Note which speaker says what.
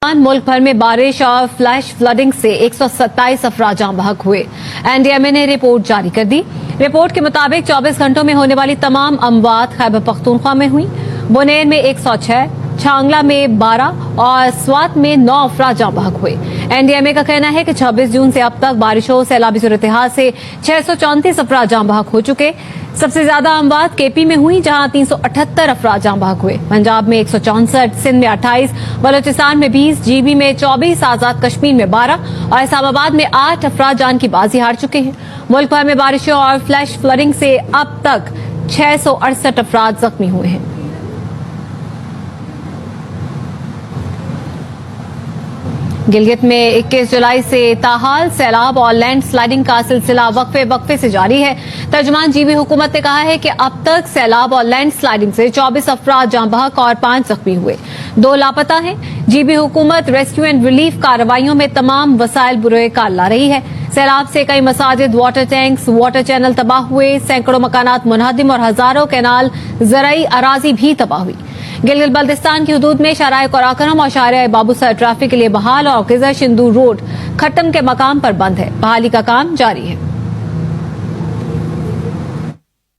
Speaker 1: मुल्क भर में बारिश और फ्लैश फ्लडिंग से 127 अफराद जान बहक हुए। एनडीएमए ने रिपोर्ट जारी कर दी। रिपोर्ट के मुताबिक 24 घंटों में होने वाली तमाम अमवात खैबर पख्तूनख्वा में हुई। बुनेर में 106, छांगला में 12 और स्वात में 9 अफराद जान बहक हुए। एनडीएमए का कहना है कि 26 जून से अब तक बारिशों सैलाबी सूरत-ए-हाल से 634 अफराद जान बहक हो चुके। सबसे ज्यादा अमवात केपी में हुई, जहां 378 अफराद जान बहक हुए। पंजाब में 164, सिंध में 28, बलोचिस्तान में 20, जीबी में 24, आजाद कश्मीर में 12 और इस्लामाबाद में 8 अफराद जान की बाजी हार चुके हैं। मुल्क भर में बारिशों और फ्लैश फ्लडिंग से अब तक 668 अफराद जख्मी हुए हैं। गिलगित में 21 जुलाई से ताहाल सैलाब और लैंड स्लाइडिंग का सिलसिला वक्फे से जारी है। तर्जुमान जीबी हुकूमत ने कहा है कि अब तक सैलाब और लैंड स्लाइडिंग से 24 अफराद जान बहक और 5 जख्मी हुए, 2 लापता हैं। जीबी हुकूमत रेस्क्यू एंड रिलीफ कार्रवाइयों में तमाम वसाइल बुरे कार ला रही है। सैलाब से कई मसाजिद, वाटर टैंक्स, वाटर चैनल तबाह हुए, सैकड़ों मकानात मुनहदिम और हजारों कैनाल, ज़राई अराजी भी तबाह हुई। गिलगित बल्तिस्तान की हदूद में शाहराह कराकरम और शाहराह बाबूसर ट्रैफिक के लिए बहाल और गिज़र शिंदू रोड खट्टम के मकाम पर बंद है। बहाली का काम जारी है।